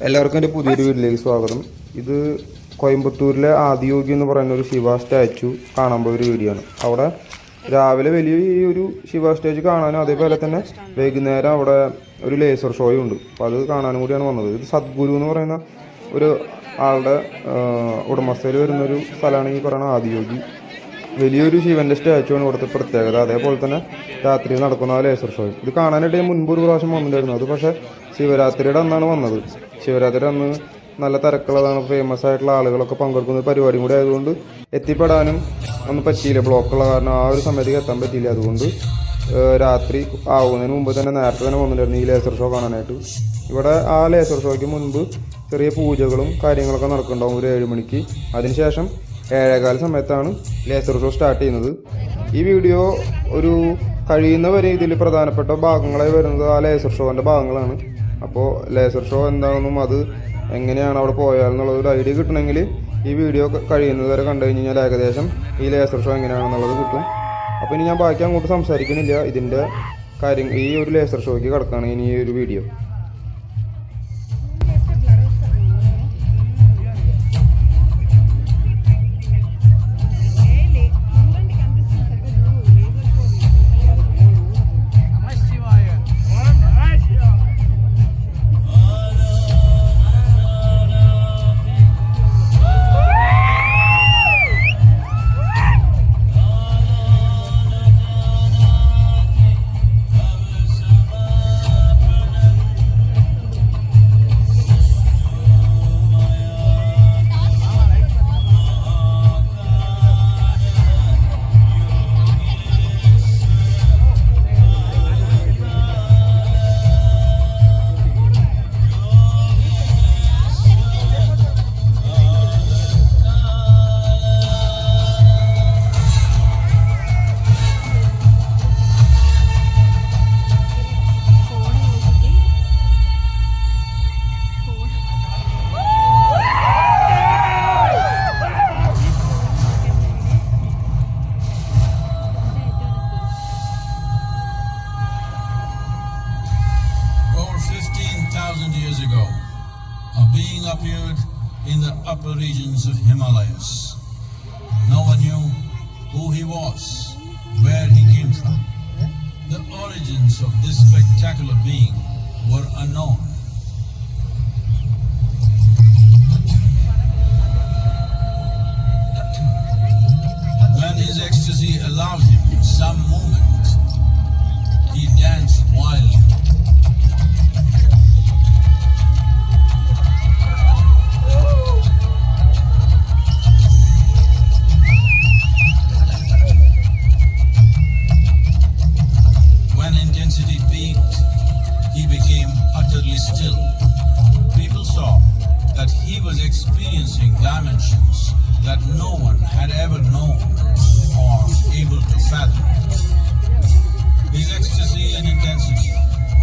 എല്ലാവർക്കും എൻ്റെ പുതിയൊരു വീട്ടിലേക്ക് സ്വാഗതം. ഇത് കോയമ്പത്തൂരിലെ ആദിയോഗി എന്ന് പറയുന്ന ഒരു ശിവ സ്റ്റാച്ചു കാണാൻ പോയ ഒരു വീഡിയോ ആണ്. അവിടെ രാവിലെ വലിയ ഈ ഒരു ശിവ സ്റ്റാച്ചു കാണാനും അതേപോലെ തന്നെ വൈകുന്നേരം അവിടെ ഒരു ലേസർ ഷോയും ഉണ്ട്. അപ്പോൾ അത് കാണാനും കൂടിയാണ് വന്നത്. ഇത് സദ്ഗുരു എന്ന് പറയുന്ന ഒരു ആളുടെ ഉടമസ്ഥയിൽ വരുന്നൊരു സ്ഥലമാണ് ഈ പറയുന്ന ആദിയോഗി. വലിയൊരു ശിവൻ്റെ സ്റ്റാച്ചു ആണ് ഇവിടുത്തെ പ്രത്യേകത. അതേപോലെ തന്നെ രാത്രിയിൽ നടക്കുന്ന ആ ലേസർ ഷോയും. ഇത് കാണാനായിട്ട് ഞാൻ മുൻപ് ഒരു പ്രാവശ്യം വന്നിട്ടുണ്ടായിരുന്നു. അത് പക്ഷേ ശിവരാത്രിയുടെ അന്നാണ് വന്നത്. ശിവരാത്രി അന്ന് നല്ല തിരക്കുള്ളതാണ്. ഫേമസ് ആയിട്ടുള്ള ആളുകളൊക്കെ പങ്കെടുക്കുന്ന പരിപാടിയും കൂടി ആയതുകൊണ്ട് എത്തിപ്പെടാനും ഒന്നും പറ്റിയില്ല. ബ്ലോക്കുള്ള കാരണം ആ ഒരു സമയത്തേക്ക് എത്താൻ പറ്റിയില്ല. അതുകൊണ്ട് രാത്രി ആവുന്നതിന് മുമ്പ് തന്നെ നേരത്തെ തന്നെ വന്നിട്ടുണ്ടായിരുന്നു ഈ ലേസർ ഷോ കാണാനായിട്ട്. ഇവിടെ ആ ലേസർ ഷോയ്ക്ക് മുൻപ് ചെറിയ പൂജകളും കാര്യങ്ങളൊക്കെ നടക്കുന്നുണ്ടാവും ഒരു 7 മണിക്ക്. അതിനുശേഷം 7:15 സമയത്താണ് ലേസർ ഷോ സ്റ്റാർട്ട് ചെയ്യുന്നത്. ഈ വീഡിയോ ഒരു കഴിയുന്നവരെ ഇതിൽ പ്രധാനപ്പെട്ട ഭാഗങ്ങളായി വരുന്നത് ആ ലേസർ ഷോൻ്റെ ഭാഗങ്ങളാണ്. അപ്പോൾ ലേസർ ഷോ എന്താണെന്നും അത് എങ്ങനെയാണ് അവിടെ പോയാലെന്നുള്ളൊരു ഐഡിയ കിട്ടണമെങ്കിൽ ഈ വീഡിയോ കഴിയുന്നത് വരെ കണ്ടു കഴിഞ്ഞാൽ ഏകദേശം ഈ ലേസർ ഷോ എങ്ങനെയാണെന്നുള്ളത് കിട്ടും. അപ്പോൾ ഇനി ഞാൻ ബാക്കി അങ്ങോട്ട് സംസാരിക്കുന്നില്ല. ഇതിൻ്റെ കാര്യം ഈ ഒരു ലേസർ ഷോയ്ക്ക് കിടക്കുകയാണ് ഇനി ഈ ഒരു video. Years ago, a being appeared in the upper regions of Himalayas. No one knew who he was, where he came from. The origins of this spectacular being were unknown. When his ecstasy allowed him some movement, he danced wildly. He became utterly still. People saw that he was experiencing dimensions that no one had ever known or able to fathom. His ecstasy and intensity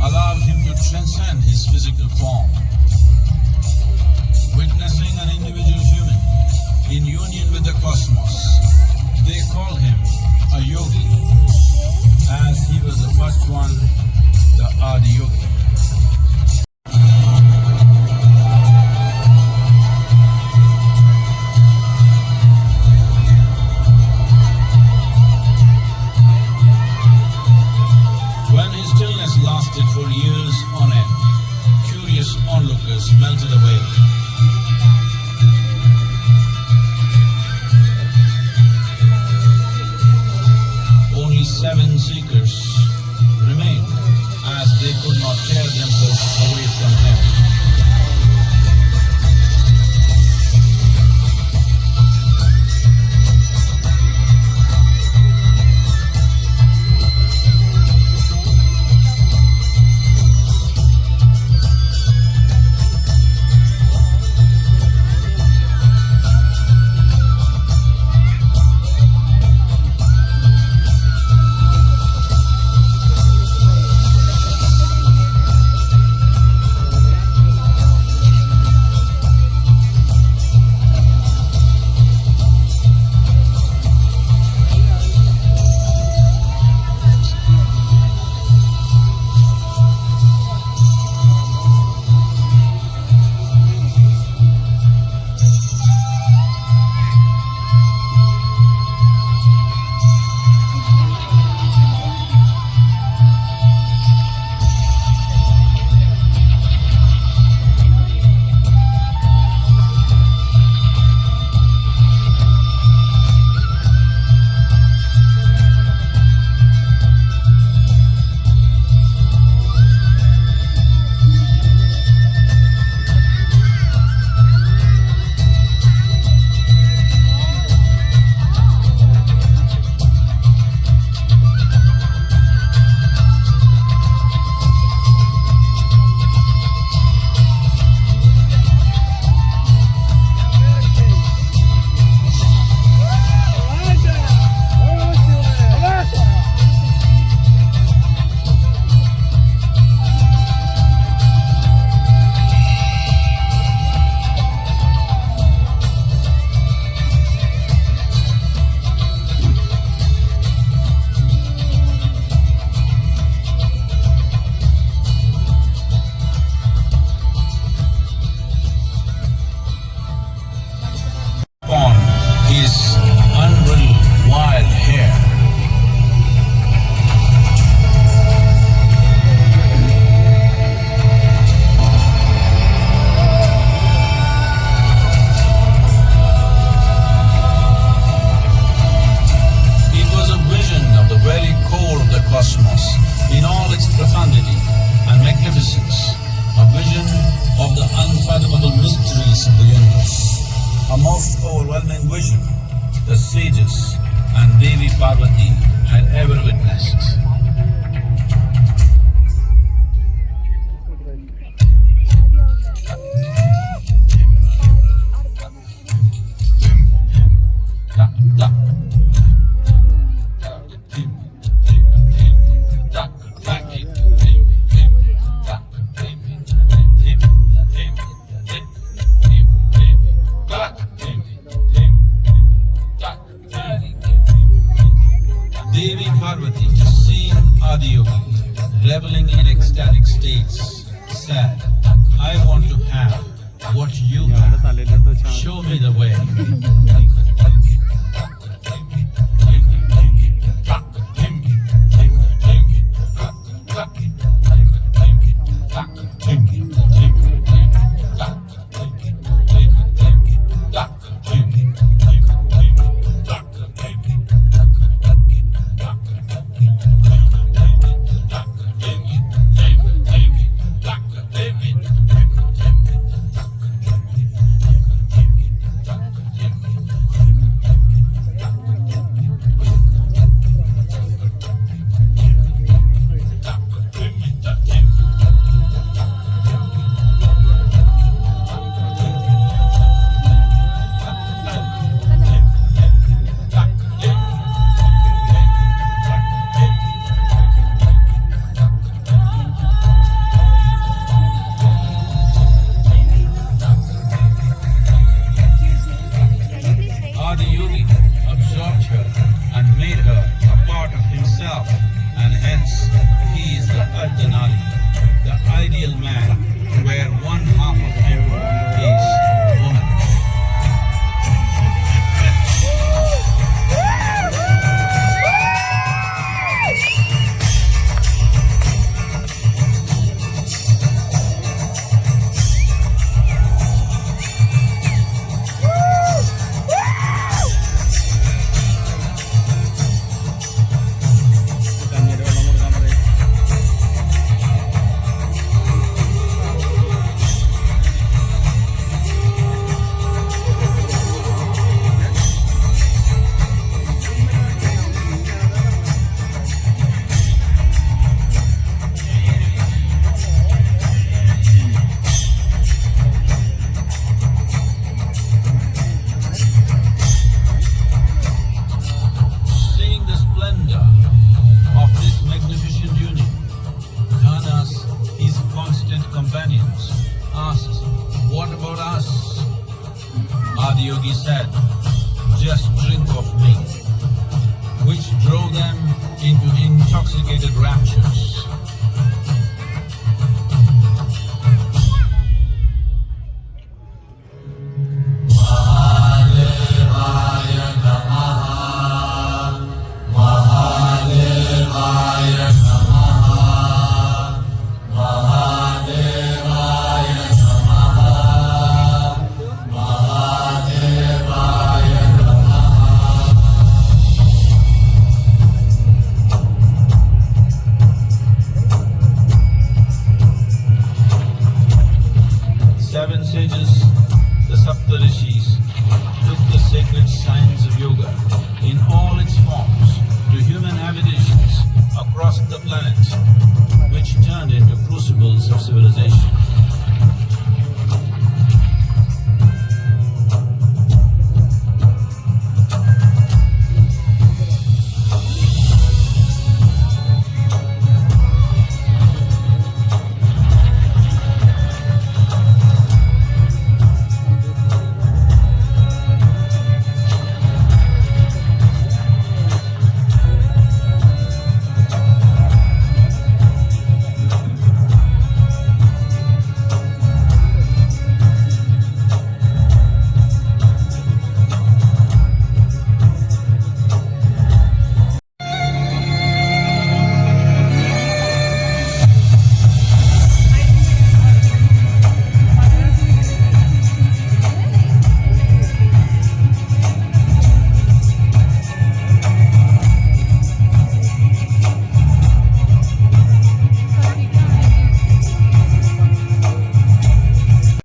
allowed him to transcend his physical form. Witnessing an individual human in union with the cosmos, they call him a yogi, as he was the first one, the Adiyogi. When his stillness lasted for years on end, curious onlookers melted away. Only 7 seekers remained, as they could not tear themselves away from him. expanse of the universe. A most overwhelming vision the sages and Devi Parvati had ever witnessed. Devi Parvati, seeing Adiyogi reveling in ecstatic states, said, I want to have what you have. Show me the way. Adiyogi absorbed her and made her a part of himself, and hence he is the Ardhanali, the ideal man, where one half of him is woman. Companions asked, what about us? Adiyogi said, just drink of me, which drove them into intoxicated raptures. Seven sages, the Saptarishis, took the sacred science of yoga in all its forms to human habitations across the planet, which turned into crucibles of civilization.